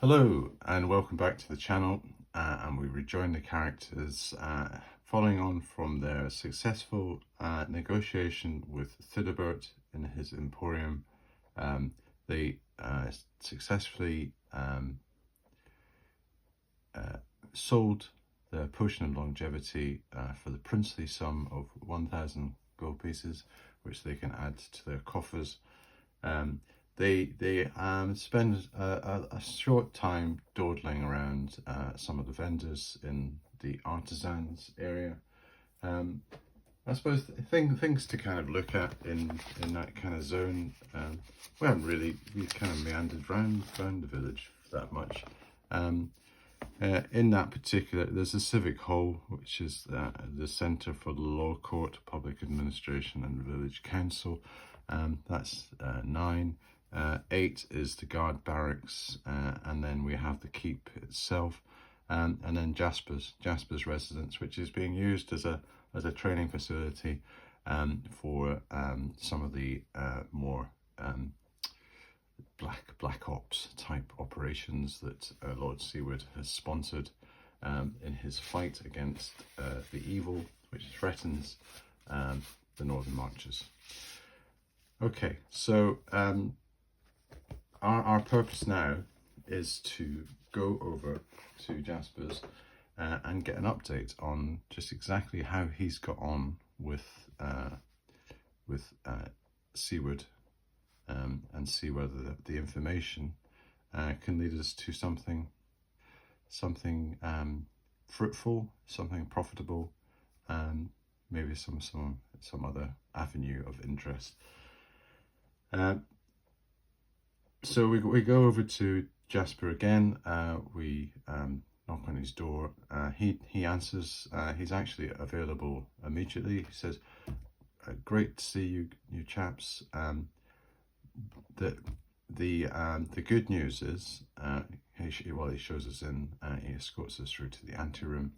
Hello and welcome back to the channel, and we rejoin the characters following on from their successful negotiation with Thidibert in his emporium. They successfully sold the potion of longevity for the princely sum of 1,000 gold pieces, which they can add to their coffers. They spend a short time dawdling around some of the vendors in the artisans area. I suppose things to kind of look at in that kind of zone. We kind of meandered round the village that much. In that particular, there's a civic hall, which is the centre for the law court, public administration and village council. That's 9. 8 is the guard barracks, and then we have the keep itself, and then Jasper's residence, which is being used as a training facility for some of the more black ops type operations that Lord Seward has sponsored in his fight against the evil which threatens the Northern Marches. Okay, so our purpose now is to go over to Jasper's and get an update on just exactly how he's got on with Seawwood, and see whether the information can lead us to something fruitful, something profitable, maybe some other avenue of interest. So we go over to Jasper again. We knock on his door. He answers. He's actually available immediately. He says, "Great to see you chaps. The good news is he shows us in. He escorts us through to the anteroom.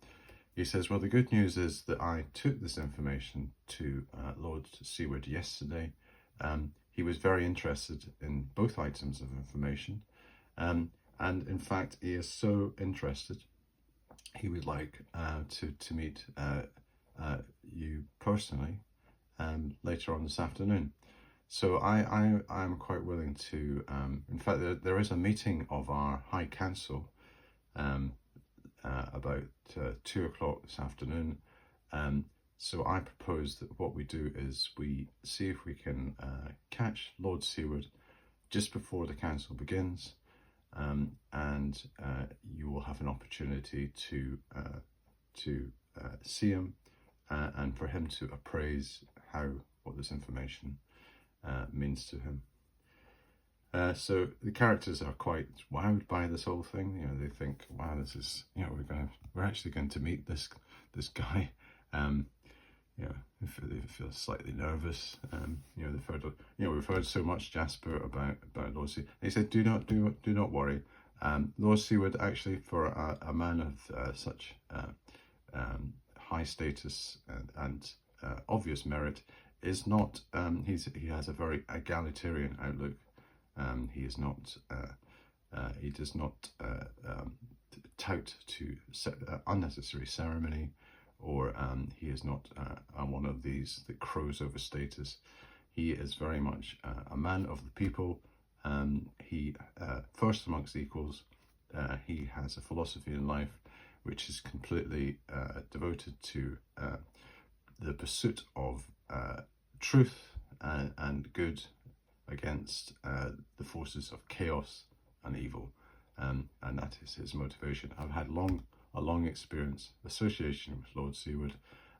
He says, well, the good news is that I took this information to Lord Seward yesterday. He was very interested in both items of information, and in fact he is so interested he would like to meet you personally later on this afternoon. So I'm quite willing to, in fact there is a meeting of our High Council about 2 o'clock this afternoon. So I propose that what we do is we see if we can catch Lord Seward just before the council begins, and you will have an opportunity to see him and for him to appraise what this information means to him. So the characters are quite wowed by this whole thing. You know, they think, wow, this is, you know, we're actually going to meet this guy. You know, they feel slightly nervous. You know, we've heard so much, Jasper, about Lord Seward. He said, do not worry. Lord Seward, actually, for a man of such high status and obvious merit, is not. He has a very egalitarian outlook. He is not. He does not tout to unnecessary ceremony, or he is not one of these that crows over status. He is very much a man of the people. He first amongst equals. He has a philosophy in life which is completely devoted to the pursuit of truth and good against the forces of chaos and evil, and that is his motivation. I've had a long experience association with Lord Seward,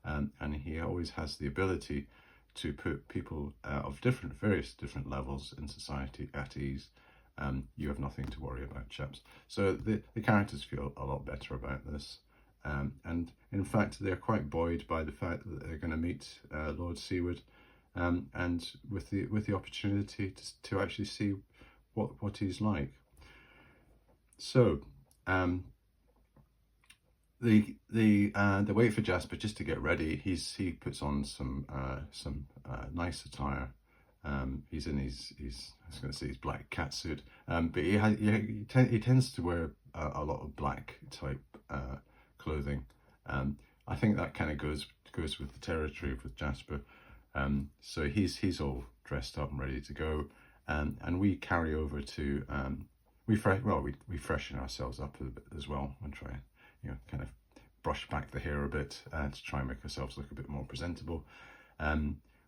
and he always has the ability to put people of various different levels in society at ease. You have nothing to worry about, chaps. So the characters feel a lot better about this, and in fact they're quite buoyed by the fact that they're going to meet Lord Seward, and with the opportunity to actually see what he's like. So they wait for Jasper just to get ready. He puts on some nice attire, He's in his I was going to say his black catsuit, but he tends to wear a lot of black type clothing. I think that kind of goes with the territory with Jasper. So he's all dressed up and ready to go, and we carry over to we freshen ourselves up a bit as well and try, kind of brush back the hair a bit to try and make ourselves look a bit more presentable.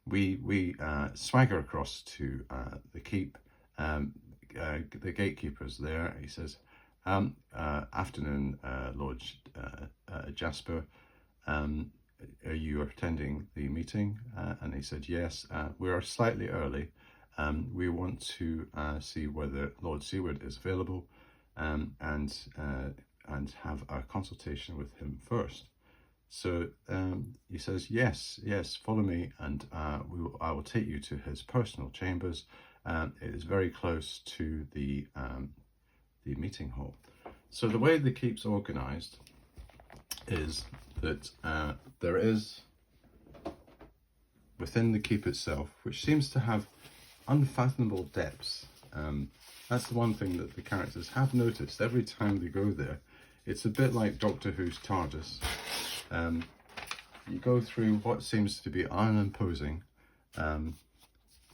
We swagger across to the keep. The gatekeeper's there. He says, "Afternoon, Lord Jasper. Are you attending the meeting?" And he said, "Yes. We are slightly early. We want to see whether Lord Seward is available, and have a consultation with him first." So he says, yes, follow me, and I will take you to his personal chambers. It is very close to the meeting hall. So the way the keep's organised is that there is, within the keep itself, which seems to have unfathomable depths. That's the one thing that the characters have noticed every time they go there. It's a bit like Doctor Who's TARDIS. You go through what seems to be unimposing,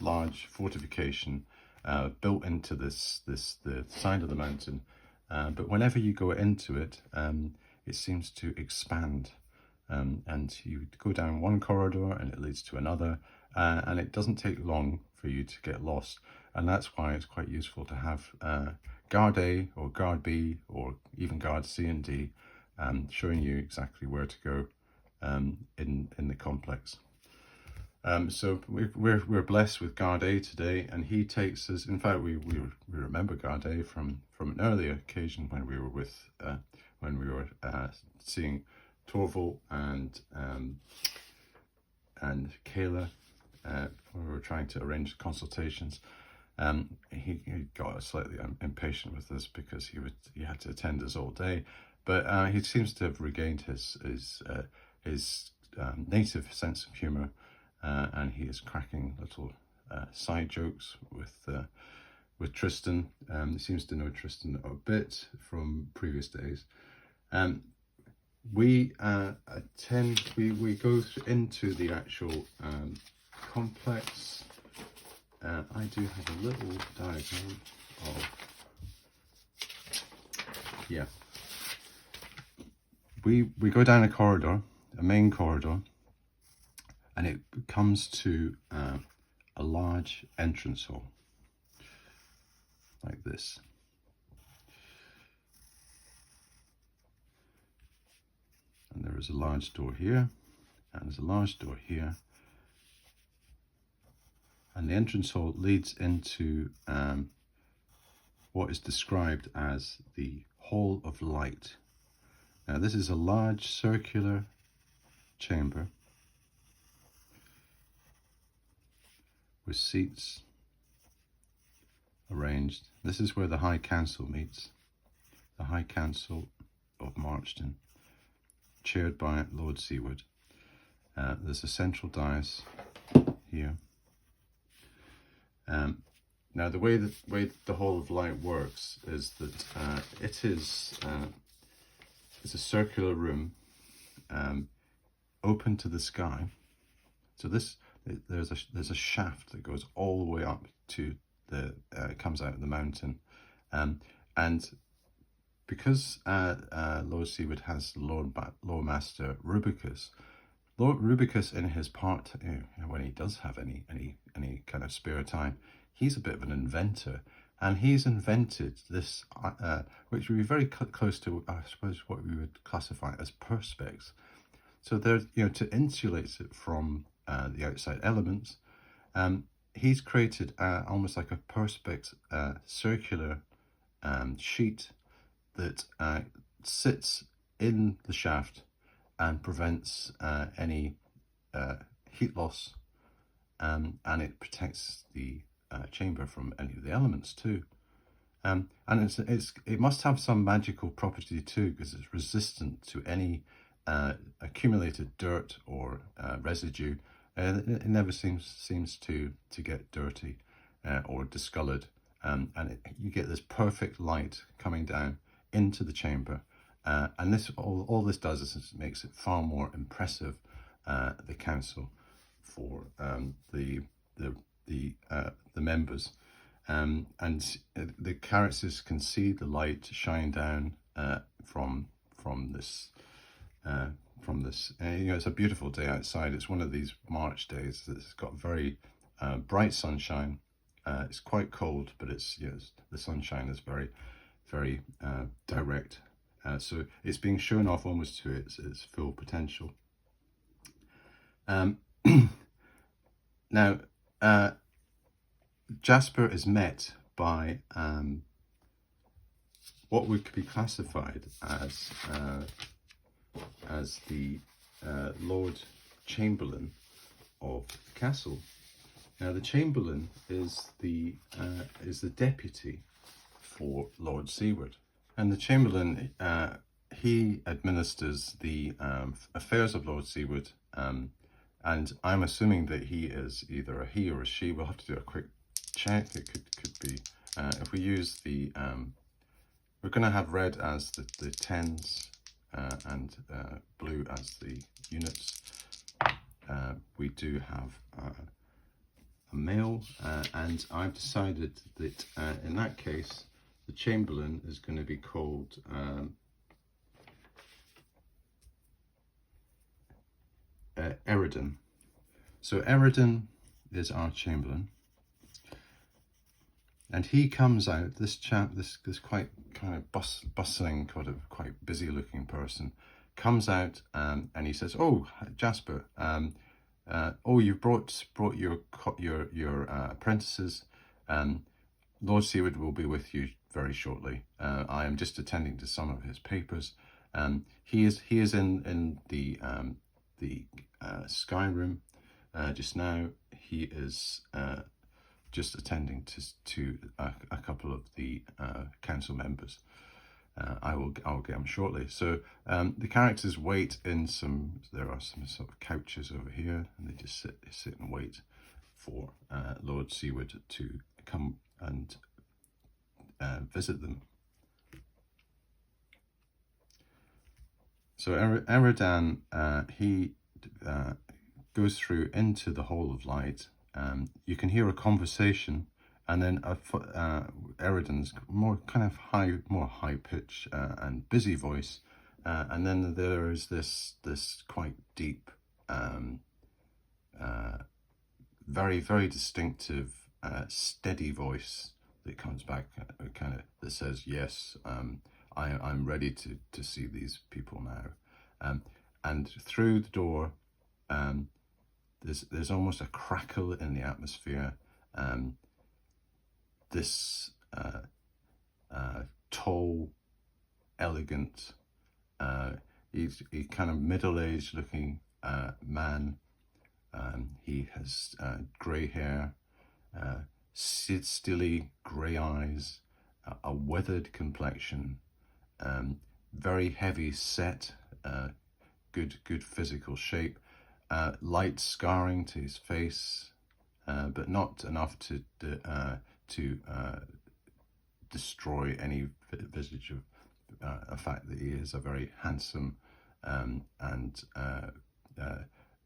large fortification built into the side of the mountain, but whenever you go into it, it seems to expand, and you go down one corridor and it leads to another, and it doesn't take long for you to get lost, and that's why it's quite useful to have Guard A or Guard B or even Guard C and D showing you exactly where to go in the complex. So we're blessed with Guard A today, and he takes us. In fact, we remember Guard A from an earlier occasion when we were seeing Torval and Kayla. We were trying to arrange consultations. He got slightly impatient with us because he had to attend us all day, but he seems to have regained his native sense of humour, and he is cracking little side jokes with Tristan. He seems to know Tristan a bit from previous days. We go into the actual complex. I do have a little diagram of, we go down a corridor, a main corridor, and it comes to a large entrance hall like this. And there is a large door here, and there's a large door here. And the entrance hall leads into what is described as the Hall of Light. Now, this is a large circular chamber with seats arranged. This is where the High Council meets, the High Council of Marchton, chaired by Lord Seward. There's a central dais here. Now, the way the Hall of Light works is that it's a circular room open to the sky. So there's a shaft that goes all the way up to comes out of the mountain, and because Lord Seward has Lord Master Rubicus. Lord Rubicus, in his part, when he does have any kind of spare time, he's a bit of an inventor, and he's invented this, which would be very close to, I suppose, what we would classify as perspex. So there, to insulate it from the outside elements, he's created almost like a perspex circular sheet that sits in the shaft and prevents any heat loss, and it protects the chamber from any of the elements too. And it must have some magical property too, because it's resistant to any accumulated dirt or residue. It never seems to get dirty or discoloured, and you get this perfect light coming down into the chamber, and this all this does is it makes it far more impressive, the council, for the members, and the characters can see the light shine down from this. It's a beautiful day outside. It's one of these March days that's got very bright sunshine. It's quite cold, but the sunshine is very, very direct. So it's being shown off almost to its full potential. Now, Jasper is met by what would be classified as the Lord Chamberlain of the castle. Now, the Chamberlain is the deputy for Lord Seward, and the Chamberlain he administers the affairs of Lord Seward, and I'm assuming that he is either a he or a she. We'll have to do a quick check. It could be if we use the we're going to have red as the tens, and blue as the units. We do have a male, and I've decided that in that case the Chamberlain is going to be called Eridan. So Eridan is our Chamberlain, and he comes out, this chap, this quite kind of bustling, quite busy looking person, comes out, and he says, "Oh, Jasper, you've brought your apprentices. Lord Seward will be with you very shortly. I am just attending to some of his papers. He is in the Sky Room just now. He is just attending to a couple of the council members. I'll get him shortly." So the characters wait in there are some sort of couches over here, and they just sit and wait for Lord Seward to come and visit them. So Eridan, he goes through into the Hall of Light. You can hear a conversation, and then Eridan's more high pitched and busy voice, and then there is this quite deep, very, very distinctive, steady voice that comes back, that says, "Yes, I'm ready to see these people now," and through the door, there's almost a crackle in the atmosphere. This tall, elegant, he's kind of middle-aged looking man. He has grey hair, steely grey eyes, a weathered complexion, very heavy set, good physical shape, light scarring to his face, but not enough to destroy any visage of the fact that he is a very handsome and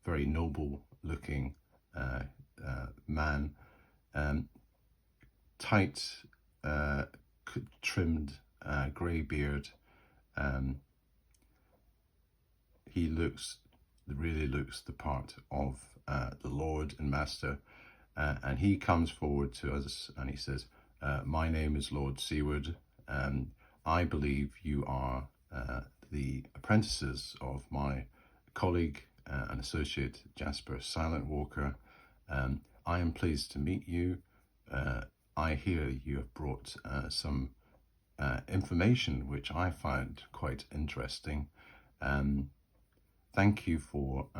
very noble looking man. Tight, trimmed grey beard. He really looks the part of the Lord and Master, and he comes forward to us and he says, "My name is Lord Seward. I believe you are the apprentices of my colleague and associate Jasper Silent Walker. I am pleased to meet you. I hear you have brought some information which I find quite interesting. Thank you for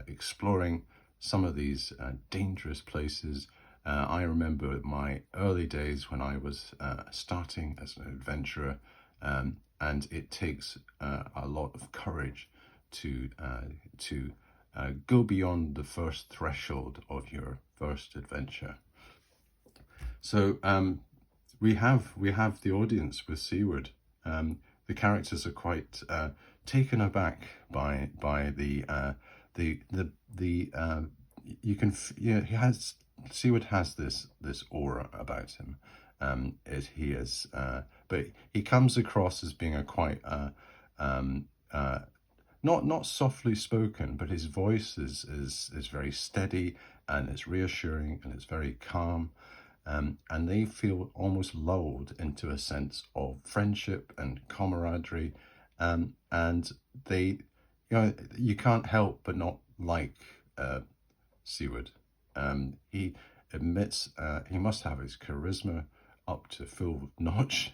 exploring some of these dangerous places. I remember my early days when I was starting as an adventurer, and it takes a lot of courage to go beyond the first threshold of your first adventure. So we have the audience with Seawwood. The characters are quite taken aback by the you can Seawwood has this aura about him. He is, but he comes across as being a quite not softly spoken, but his voice is very steady, and it's reassuring, and it's very calm. And they feel almost lulled into a sense of friendship and camaraderie, and they, you can't help but not like Seward. He admits he must have his charisma up to full notch.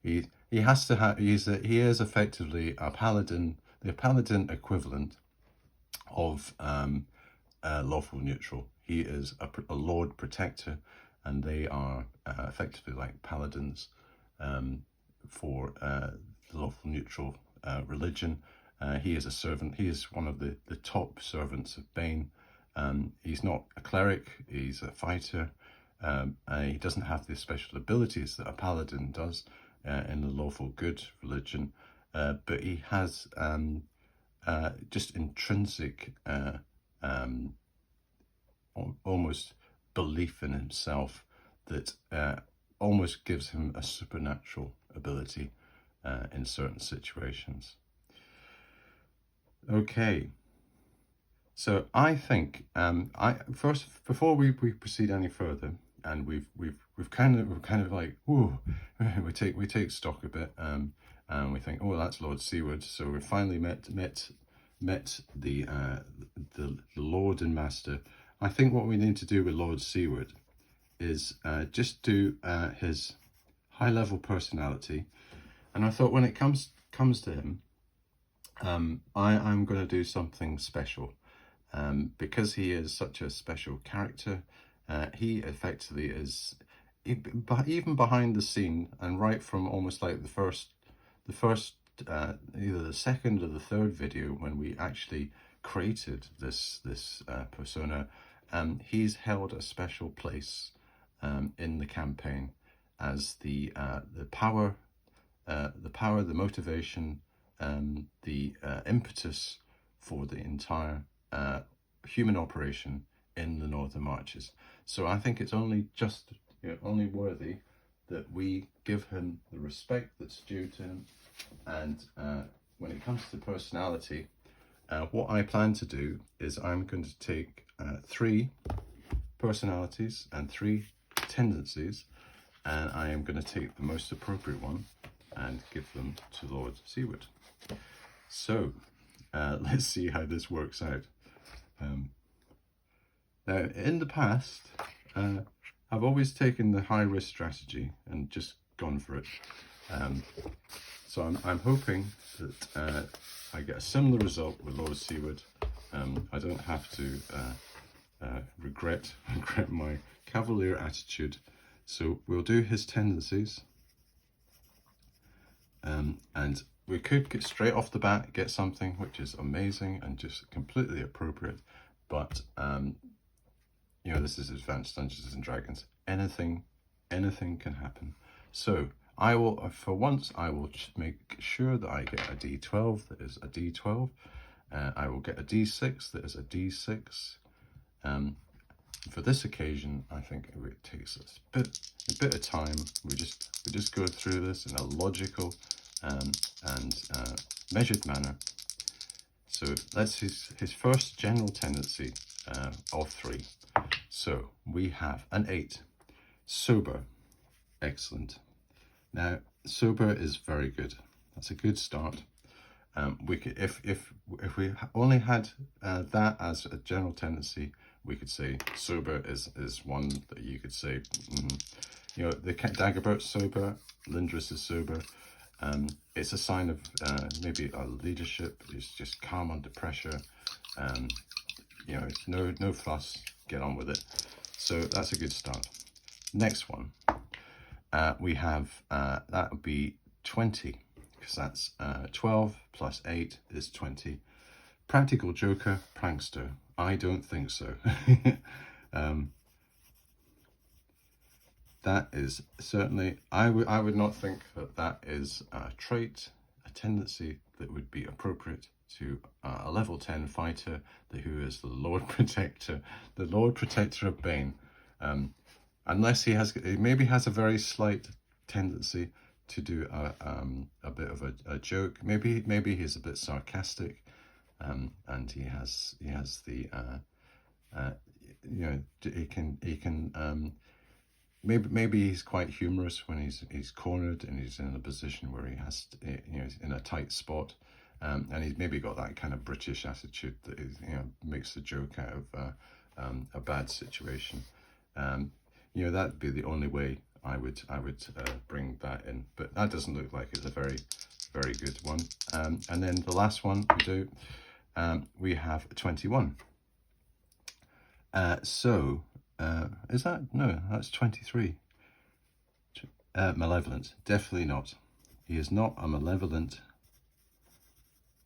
He has to have. He is effectively a paladin, the paladin equivalent of lawful neutral. He is a lord protector, and they are effectively like paladins for the lawful neutral religion. He is a servant. He is one of the top servants of Bane. He's not a cleric. He's a fighter. He doesn't have the special abilities that a paladin does in the lawful good religion, but he has just intrinsic almost belief in himself that almost gives him a supernatural ability in certain situations. Okay, so I think first, before we proceed any further, and we've kind of like, whoa, we take stock a bit, and we think, oh, that's Lord Seward. So we finally met the Lord and Master. I think what we need to do with Lord Seward is just do his high-level personality, and I thought when it comes to him, I'm going to do something special, because he is such a special character. He effectively is, even behind the scene, and right from almost like the first either the second or the third video when we actually created this persona, he's held a special place in the campaign as the power, the motivation, the impetus for the entire human operation in the Northern Marches. So I think it's only just, only worthy that we give him the respect that's due to him. And when it comes to personality, what I plan to do is I'm going to take 3 personalities and 3 tendencies, and I am going to take the most appropriate one and give them to Lord Seward. So let's see how this works out. Now, in the past, I've always taken the high-risk strategy and just gone for it. So I'm hoping that I get a similar result with Lord Seward. I don't have to regret my cavalier attitude. So we'll do his tendencies, and we could get straight off the bat get something which is amazing and just completely appropriate. But this is Advanced Dungeons and Dragons. Anything can happen. So I will, for once, I will make sure that I get a D12 that is a D12. I will get a D6 that is a D6. For this occasion, I think it takes us a bit of time. We just go through this in a logical and measured manner. So that's his first general tendency of 3. So we have an 8, sober, excellent. Now, sober is very good. That's a good start. We could, if we only had that as a general tendency, we could say sober is one that you could say. The Dagobert's sober, Lindris is sober. It's a sign of maybe a leadership. It's just calm under pressure. No fuss. Get on with it. So that's a good start. Next one. We have, that would be 20, because that's 12 plus 8 is 20. Practical joker, prankster. I don't think so. That is certainly, I would not think that that is a trait, a tendency that would be appropriate to a level 10 fighter who is the Lord Protector, the Lord Protector of Bane. Unless he maybe has a very slight tendency to do a bit of a joke. Maybe he's a bit sarcastic, and he has the you know, he can maybe he's quite humorous when he's cornered and he's in a position where he has to, you know, he's in a tight spot, and he's maybe got that kind of British attitude that is, you know, makes the joke out of a bad situation. You know, that'd be the only way I would bring that in, but that doesn't look like it's a very good one. And then the last one we do, we have 21. So is that, no, that's 23. Malevolent, definitely not. He is not a malevolent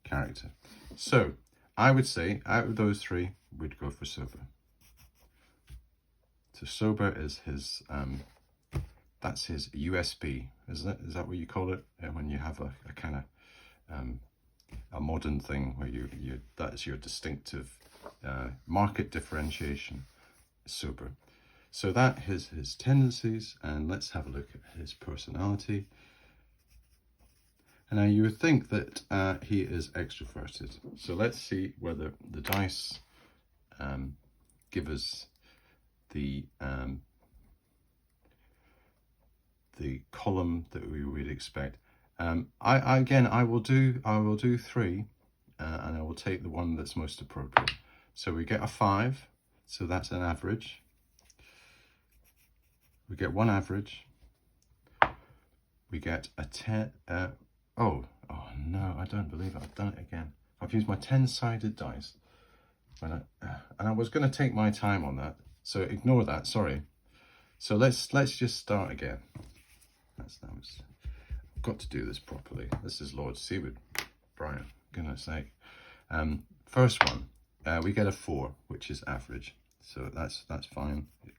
character. So I would say out of those three, we'd go for sober. So sober is his, that's his USP, isn't it? Is that what you call it? When you have a kind of a modern thing where you that's your distinctive market differentiation, sober. So that is his tendencies, and let's have a look at his personality. And now you would think that he is extroverted. So let's see whether the dice give us the column that we would expect. I will do 3, and I will take the one that's most appropriate. So we get a 5, so that's an average. We get 1 average. We get a 10. Oh no, I don't believe it. I've done it again. I've used my 10-sided dice. And I was going to take my time on that, so ignore that. Sorry. So let's just start again. I've got to do this properly. This is Lord Seward, Brian. Goodness sake. First one, we get a 4, which is average. So that's fine. It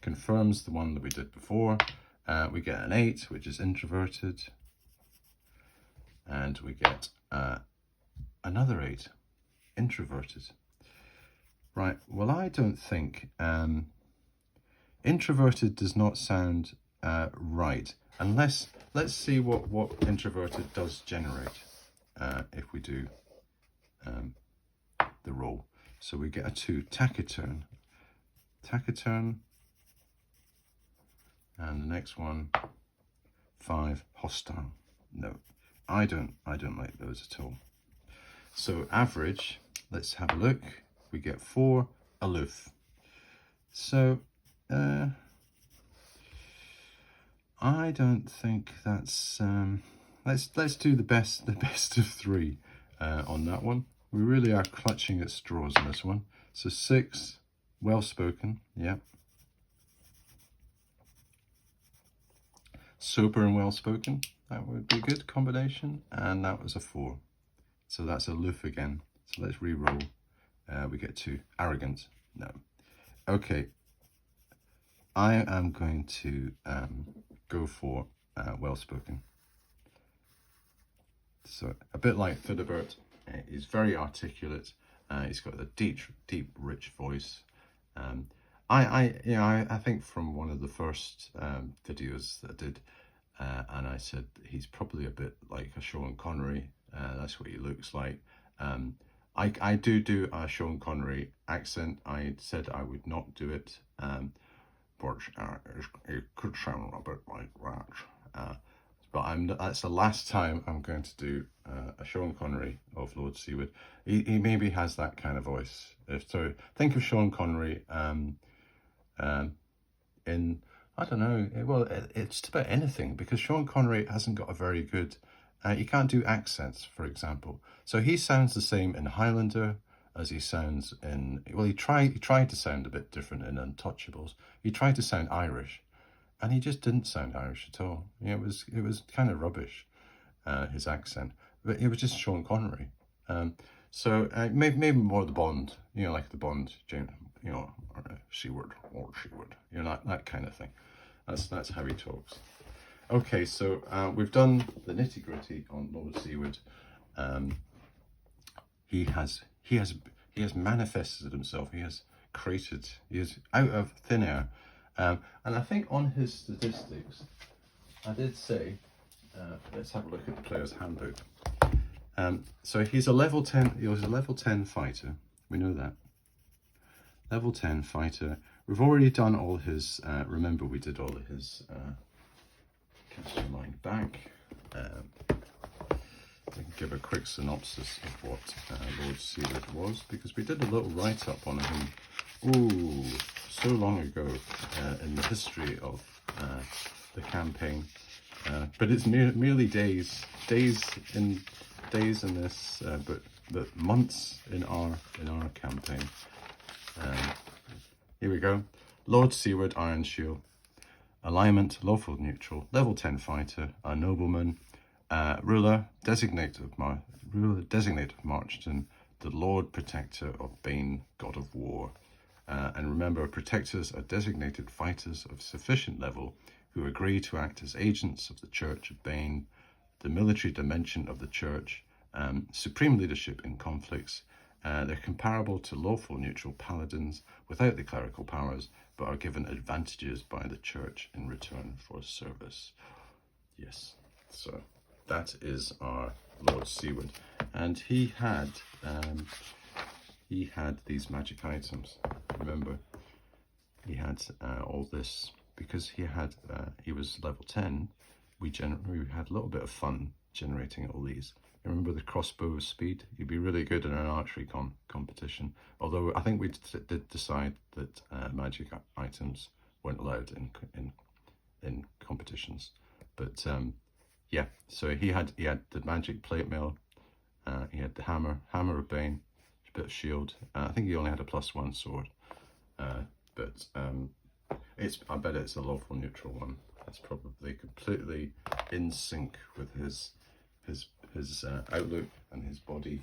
confirms the one that we did before. We get an 8, which is introverted. And we get another 8, introverted. Right, well, I don't think introverted does not sound right, unless, let's see what introverted does generate if we do the roll. So we get a 2, taciturn, and the next one, 5, hostile. No, I don't like those at all. So average, let's have a look. We get 4, aloof. So I don't think that's let's do the best of 3 on that one. We really are clutching at straws on this one. So 6, well spoken, yeah. Sober and well spoken, that would be a good combination. And that was a 4. So that's aloof again. So let's re-roll. We get 2, arrogant, no. Okay, I am going to go for well-spoken. So a bit like Thidibert, he's very articulate. He's got a deep, rich voice. I think from one of the first videos that I did, and I said he's probably a bit like a Sean Connery. That's what he looks like. I do a Sean Connery accent. I said I would not do it, but it could sound a bit like that. But that's the last time I'm going to do a Sean Connery of Lord Seward. He maybe has that kind of voice. So think of Sean Connery in, I don't know, well, it's about anything, because Sean Connery hasn't got a very good, he can't do accents, for example. So he sounds the same in Highlander as he sounds in, well, he tried to sound a bit different in Untouchables. He tried to sound Irish, and he just didn't sound Irish at all. You know, it was kind of rubbish, his accent. But it was just Sean Connery. So maybe more the Bond, you know, like the Bond, James, you know, or Seward, Lord Seward, you know, that kind of thing. That's how he talks. Okay, so we've done the nitty gritty on Lord Seward. He has manifested himself. He has created. He is out of thin air, and I think on his statistics, I did say. Let's have a look at the player's handbook. So he's a level 10. He was a level 10 fighter. We know that. Level 10 fighter. We've already done all his. Remember, we did all of his. Cast your mind back. I can give a quick synopsis of what Lord Seward was, because we did a little write-up on him. Ooh, so long ago in the history of the campaign. But it's merely days in this, but months in our campaign. Here we go. Lord Seward, Iron Shield, alignment, lawful neutral, level 10 fighter, a nobleman, ruler designated of Marchton, the Lord Protector of Bane, God of War. And remember, protectors are designated fighters of sufficient level who agree to act as agents of the Church of Bane, the military dimension of the Church, supreme leadership in conflicts. They're comparable to lawful neutral paladins without the clerical powers, but are given advantages by the Church in return for service. Yes, so that is our Lord Seward, and he had these magic items. Remember, he had all this. Because he was level 10, we had a little bit of fun generating all these. Remember the crossbow speed? You'd be really good in an archery competition. Although I think we did decide that magic items weren't allowed in competitions. But yeah, so he had the magic plate mail. He had the hammer of Bane, a bit of shield. I think he only had a +1 sword. I bet it's a lawful neutral one. That's probably completely in sync with his outlook and his body.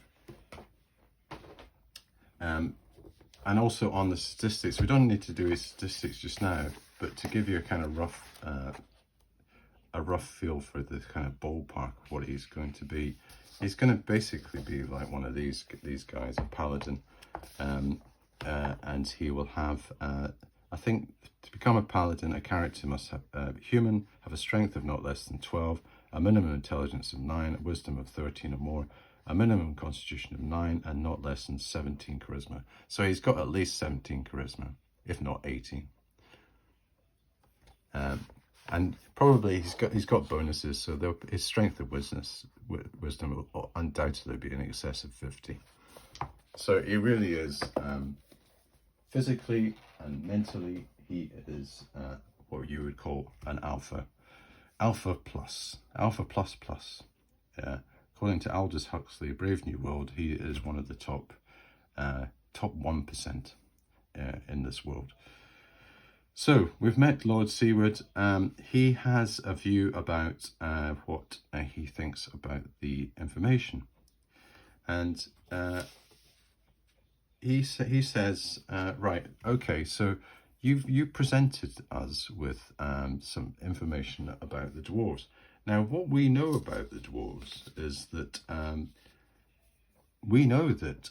And also on the statistics, we don't need to do his statistics just now, but to give you a kind of rough feel for the kind of ballpark of what he's going to be. He's going to basically be like one of these guys, a paladin, and he will have. I think to become a paladin, a character must have human, have a strength of not less than 12, a minimum intelligence of 9, a wisdom of 13 or more, a minimum constitution of 9, and not less than 17 charisma. So he's got at least 17 charisma, if not 18. And probably he's got bonuses, so his strength of wisdom will undoubtedly be in excess of 50. So he really is. Physically and mentally, he is what you would call an alpha plus. According to Aldous Huxley, Brave New World, he is one of the top 1% in this world. So we've met Lord Seward. He has a view about what he thinks about the information, and he says, right, okay, so you presented us with some information about the dwarves. Now, what we know about the dwarves is that we know that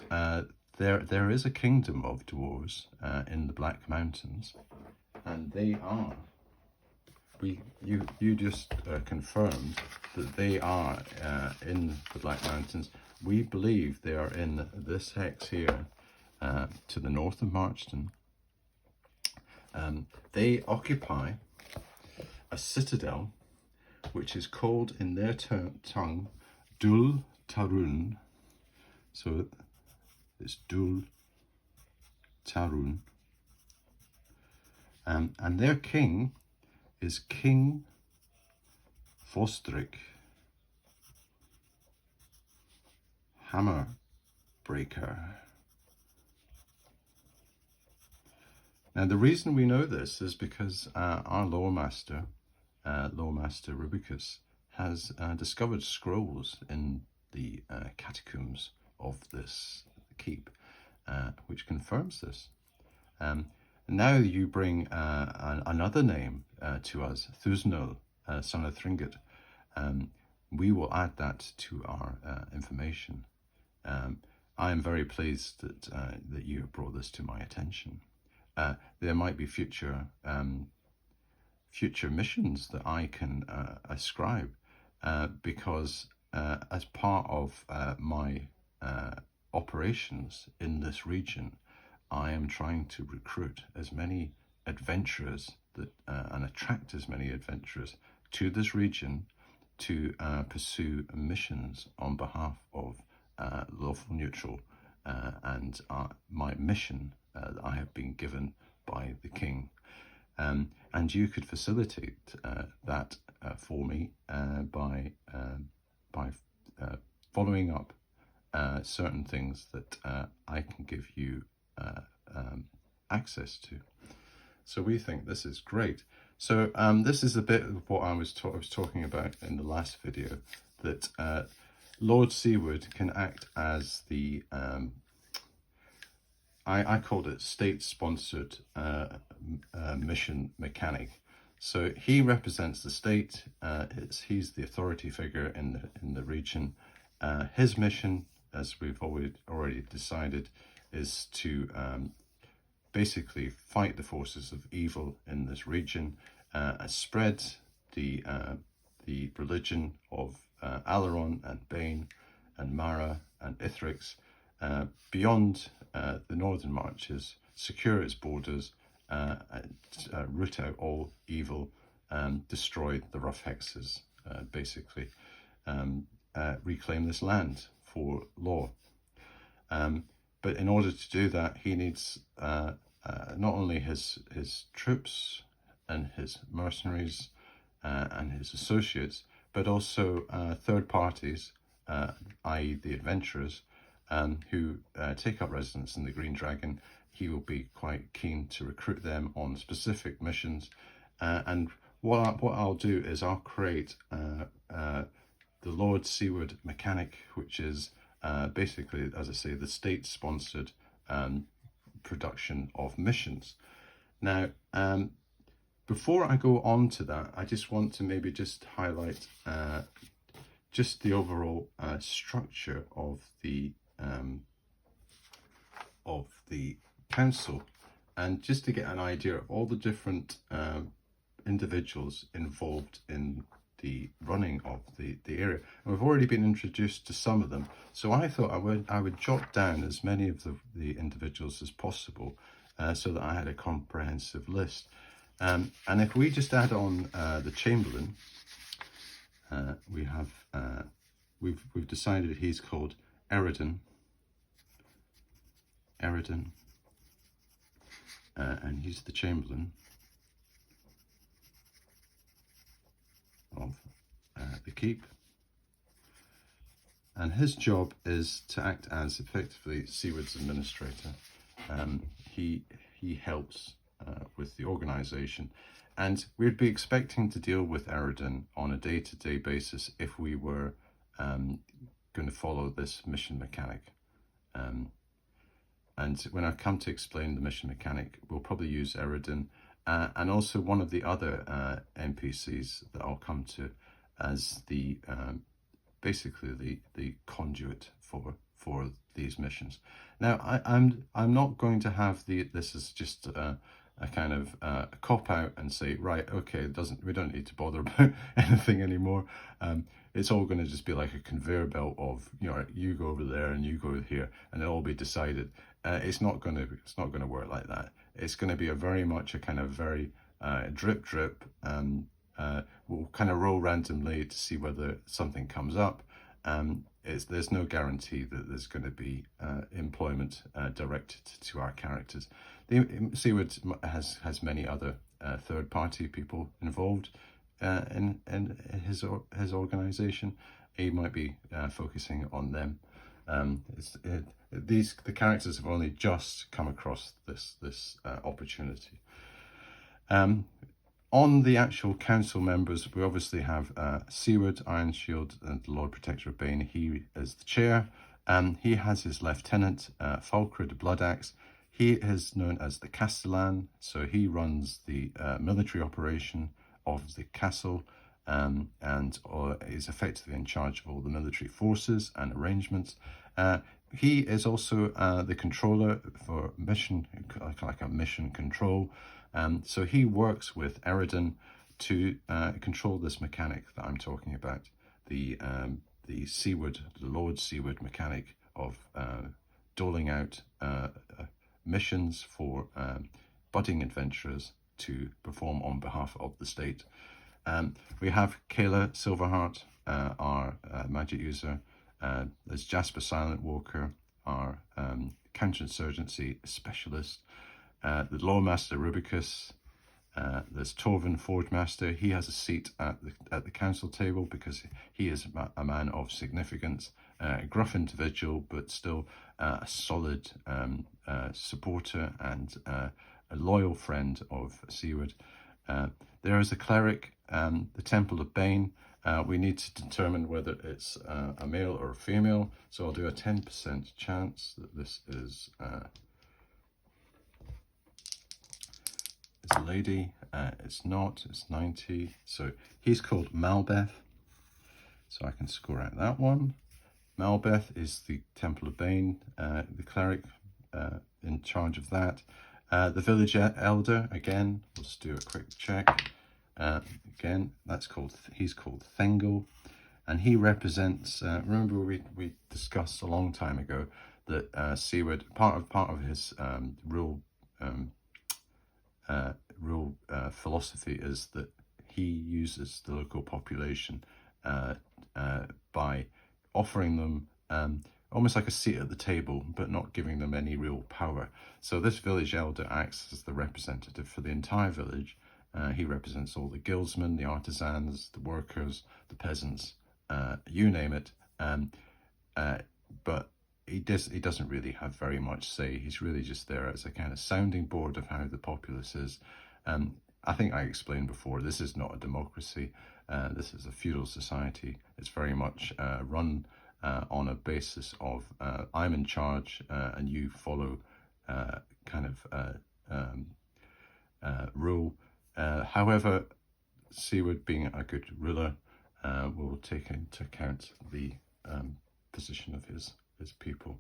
there is a kingdom of dwarves in the Black Mountains, and they are. You just confirmed that they are in the Black Mountains. We believe they are in this hex here. To the north of Marchton. They occupy a citadel which is called in their tongue Dul Tarun. So it's Dul Tarun. And their king is King Fostrik Hammerbreaker. Now, the reason we know this is because our lore master Rubicus, has discovered scrolls in the catacombs of this keep, which confirms this. Now you bring another name to us, Thusnul, son of Thringit. We will add that to our information. I am very pleased that you have brought this to my attention. There might be future missions that I can ascribe, because as part of my operations in this region, I am trying to recruit as many adventurers and attract as many adventurers to this region to pursue missions on behalf of lawful neutral, and my mission that I have been given by the King. And you could facilitate that for me by following up certain things that I can give you access to. So we think this is great. So this is a bit of what I was talking about in the last video, that Lord Seward can act as the I called it state-sponsored mission mechanic. So he represents the state. He's the authority figure in the region. His mission, as we've already decided, is to basically fight the forces of evil in this region, spread the religion of Alaron and Bane and Mara and Ithrix beyond the northern marches, secure its borders, root out all evil, destroy the rough hexes, basically reclaim this land for law. But in order to do that, he needs not only his troops and his mercenaries and his associates, but also third parties, i.e. the adventurers, who take up residence in the Green Dragon. He will be quite keen to recruit them on specific missions. And what I'll do is I'll create the Lord Seward mechanic, which is basically, as I say, the state-sponsored production of missions. Now, before I go on to that, I just want to maybe just highlight just the overall structure of the council, and just to get an idea of all the different individuals involved in the running of the area. And we've already been introduced to some of them, so I thought I would jot down as many of the individuals as possible, so that I had a comprehensive list. And if we just add on the Chamberlain, we have we've decided he's called Eridan, and he's the Chamberlain of the keep, and his job is to act as effectively Seward's administrator. He helps with the organization, and we'd be expecting to deal with Eridan on a day-to-day basis if we were going to follow this mission mechanic. And when I come to explain the mission mechanic, we'll probably use Eridan and also one of the other NPCs that I'll come to as the basically the conduit for these missions. Now, I'm not going to have this is just a kind of a cop out and say, right, okay, we don't need to bother about anything anymore. It's all going to just be like a conveyor belt of, you go over there and you go here, and it'll all be decided. It's not going to work like that. It's going to be very much a kind of very drip. We'll kind of roll randomly to see whether something comes up. There's no guarantee that there's going to be employment directed to our characters. Seawwood has many other third-party people involved in his organisation. He might be focusing on them. The characters have only just come across this opportunity. On the actual council members, we obviously have Seward, Ironshield, and the Lord Protector of Bane. He is the chair. He has his lieutenant, Fulcra de Bloodaxe. He is known as the Castellan, so he runs the military operation of the castle, and is effectively in charge of all the military forces and arrangements. He is also the controller for mission, like a mission control. So he works with Eridan to control this mechanic that I'm talking about, the Seawwood, the Lord Seward mechanic of doling out missions for budding adventurers to perform on behalf of the state. We have Kayla Silverheart, our magic user. There's Jasper Silent Walker, our counterinsurgency specialist. The Lawmaster Rubicus. There's Torvin Forgemaster. He has a seat at the council table because he is a man of significance, gruff individual, but still a solid supporter and a loyal friend of Seawwood. There is a cleric, the Temple of Bane. We need to determine whether it's a male or a female, so I'll do a 10% chance that this is a lady. It's not, it's 90. So he's called Malbeth. So I can score out that one. Malbeth is the Temple of Bane, the cleric in charge of that. The village elder, again, let's do a quick check. Again, he's called Thengel, and he represents, remember we discussed a long time ago that Seawwood, part of his rule philosophy is that he uses the local population by offering them almost like a seat at the table, but not giving them any real power. So this village elder acts as the representative for the entire village. He represents all the guildsmen, the artisans, the workers, the peasants, you name it. But he doesn't really have very much say. He's really just there as a kind of sounding board of how the populace is. I think I explained before, this is not a democracy. This is a feudal society. It's very much run on a basis of I'm in charge and you follow rule. However, Seawwood, being a good ruler, will take into account the position of his people.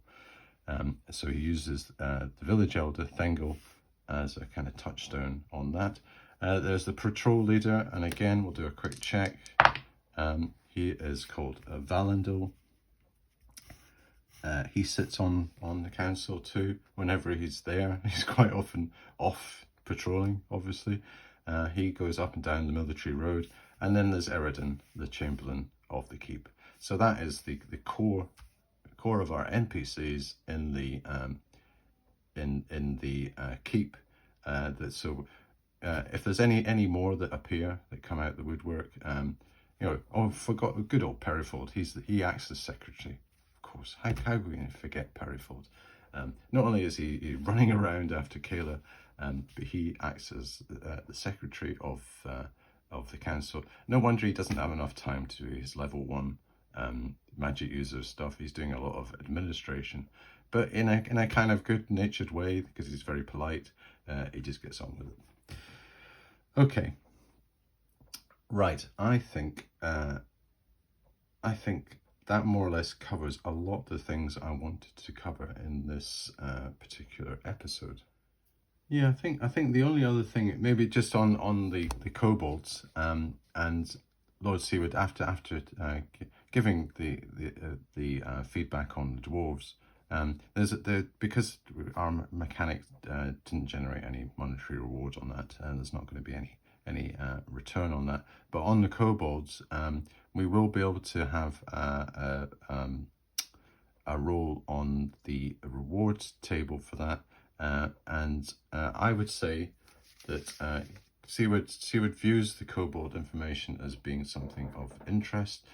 So he uses the village elder, Thengel, as a kind of touchstone on that. There's the patrol leader, and again, we'll do a quick check. He is called Valendal. He sits on the council too. Whenever he's there, he's quite often off patrolling, obviously. He goes up and down the military road. And then there's Eridan, the Chamberlain of the Keep. So that is the core of our NPCs in the keep. If there's any more that appear, that come out the woodwork, forgot good old Perifold. He acts as secretary, of course. How are we going to forget Perifold? Not only is he running around after Kayla, but he acts as the secretary of the council. No wonder he doesn't have enough time to do his level 1 magic user stuff. He's doing a lot of administration, but in a kind of good-natured way, because he's very polite. He just gets on with it. Okay, right. I think that more or less covers a lot of the things I wanted to cover in this particular episode. Yeah, I think the only other thing, maybe just on the kobolds, and Lord Seward, after giving the feedback on the dwarves, because our mechanic didn't generate any monetary reward on that, and there's not going to be any return on that. But on the kobolds, we will be able to have a roll on the rewards table for that. And I would say that Seawwood views the kobold information as being something of interest.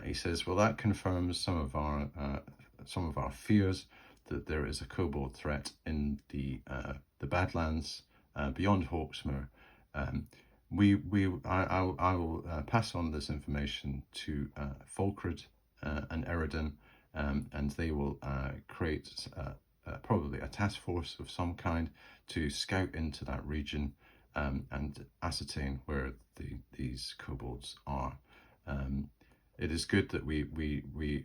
He says, well, that confirms some of our fears that there is a kobold threat in the Badlands beyond Hawksmoor. I will pass on this information to Fulcrid and Eridan, and they will create probably a task force of some kind to scout into that region and ascertain where these kobolds are. It is good that we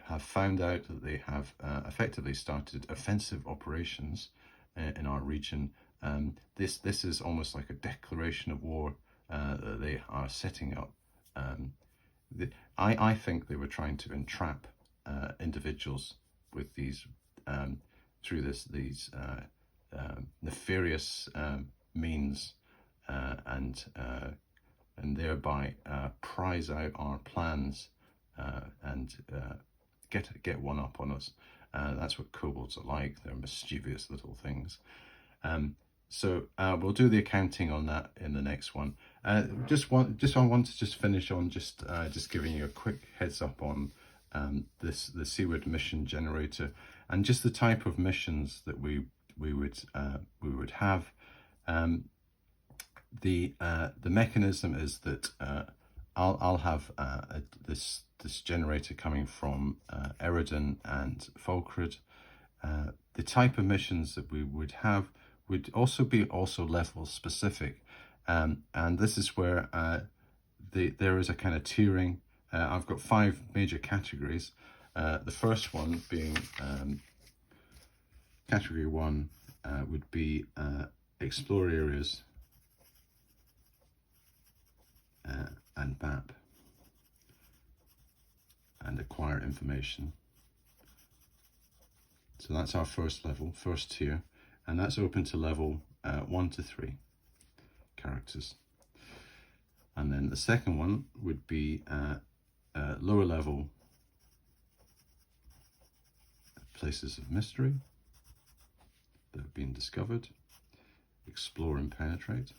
have found out that they have effectively started offensive operations in our region. This is almost like a declaration of war that they are setting up. I think they were trying to entrap individuals with these through these nefarious means, and thereby prize out our plans and get one up on us. That's what kobolds are like. They're mischievous little things. So we'll do the accounting on that in the next one. I want to just finish on just giving you a quick heads up on the Seawwood mission generator and just the type of missions that we would have. The mechanism is that I'll have this generator coming from Eridan and Falkred. The type of missions that we would have would also be level specific, and this is where there is a kind of tiering. I've got 5 major categories. The first one being category 1 would be explore areas and map and acquire information. So that's our first level, first tier, and that's open to level 1 to 3 characters. And then the second one would be lower level places of mystery that have been discovered, explore and penetrate.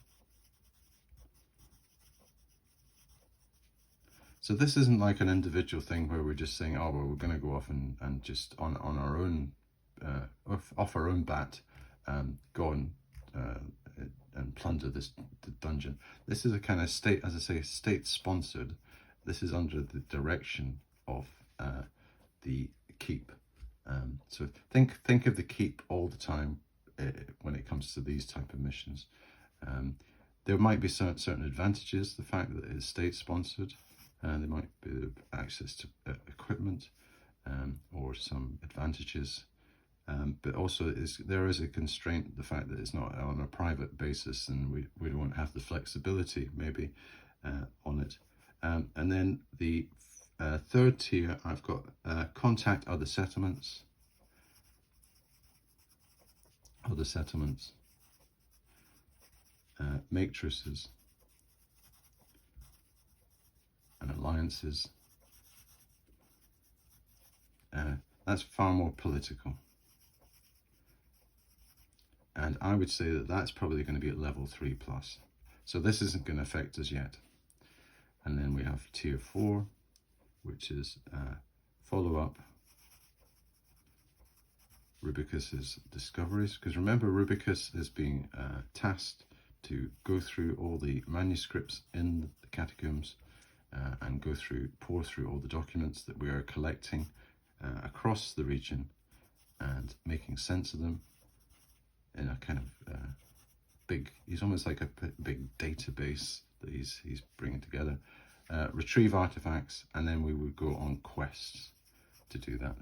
So this isn't like an individual thing where we're just saying, oh, well, we're going to go off and just on our own, off our own bat, go and plunder the dungeon. This is a kind of state, as I say, state sponsored. This is under the direction of the keep. So think of the keep all the time when it comes to these type of missions. There might be certain advantages. The fact that it is state sponsored. There might be access to equipment or some advantages, but also there is a constraint, the fact that it's not on a private basis, and we won't have the flexibility maybe on it. And then the third tier, I've got contact other settlements, make truces and alliances. That's far more political, and I would say that that's probably going to be at level 3+. So this isn't going to affect us yet. And then we have tier 4, which is follow up Rubicus's discoveries, because remember, Rubicus is being tasked to go through all the manuscripts in the catacombs and pour through all the documents that we are collecting across the region and making sense of them in a kind of he's almost like a big database that he's bringing together. Retrieve artifacts, and then we would go on quests to do that.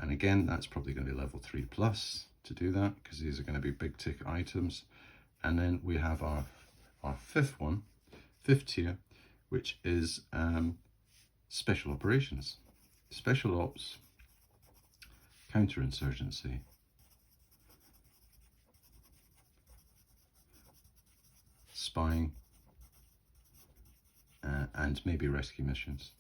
And again, that's probably going to be level 3+ to do that, because these are going to be big ticket items. And then we have our fifth tier, which is special operations, special ops, counterinsurgency, spying, and maybe rescue missions.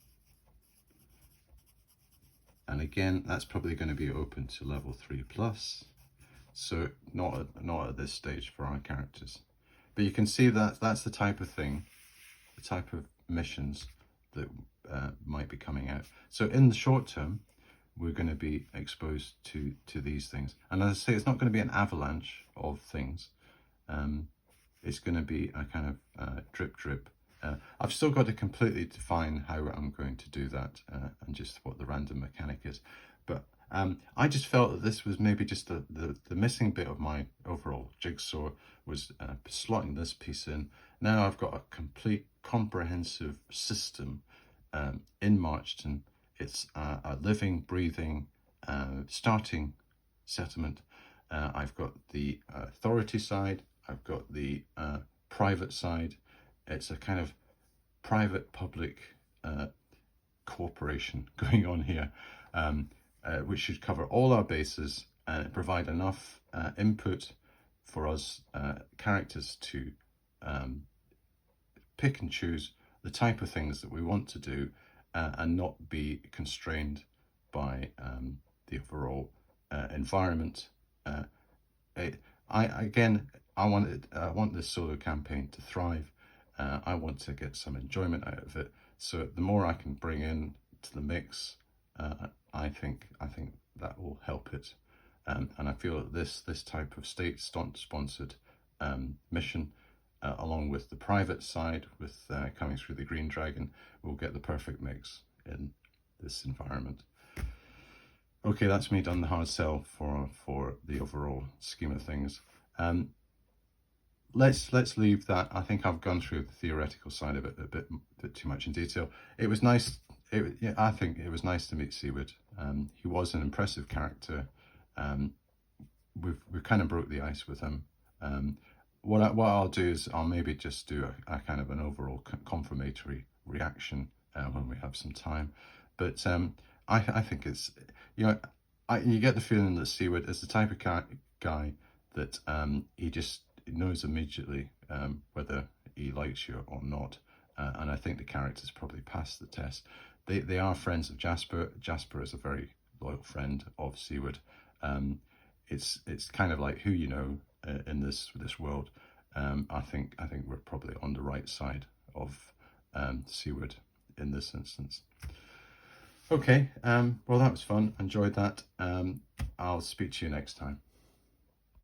And again, that's probably going to be open to level 3+, so not at this stage for our characters. But you can see that that's the type of thing, the type of missions that might be coming out. So in the short term, we're going to be exposed to these things. And as I say, it's not going to be an avalanche of things. It's going to be a kind of drip, I've still got to completely define how I'm going to do that and just what the random mechanic is. But I just felt that this was maybe just the missing bit of my overall jigsaw was slotting this piece in. Now I've got a complete comprehensive system in Marchton. It's a living, breathing, starting settlement. I've got the authority side, I've got the private side. It's a kind of private-public cooperation going on here, which should cover all our bases and provide enough input for us characters to pick and choose the type of things that we want to do and not be constrained by the overall environment. I want this solo campaign to thrive. I want to get some enjoyment out of it. So the more I can bring in to the mix, I think that will help it. And I feel that this type of state-sponsored mission, along with the private side, with coming through the Green Dragon, will get the perfect mix in this environment. Okay, that's me done the hard sell for the overall scheme of things. Let's leave that. I think I've gone through the theoretical side of it a bit too much in detail. It was nice. I think it was nice to meet Seawwood. He was an impressive character. We've kind of broke the ice with him. What I'll do is I'll maybe just do a kind of an overall confirmatory reaction when we have some time. But I think it's, you get the feeling that Seawwood is the type of guy that he just knows immediately whether he likes you or not. And I think the characters probably passed the test. They are friends of Jasper. Jasper is a very loyal friend of Seawwood. It's kind of like who you know in this world. I think we're probably on the right side of Seawwood in this instance. Okay, well that was fun. Enjoyed that. I'll speak to you next time.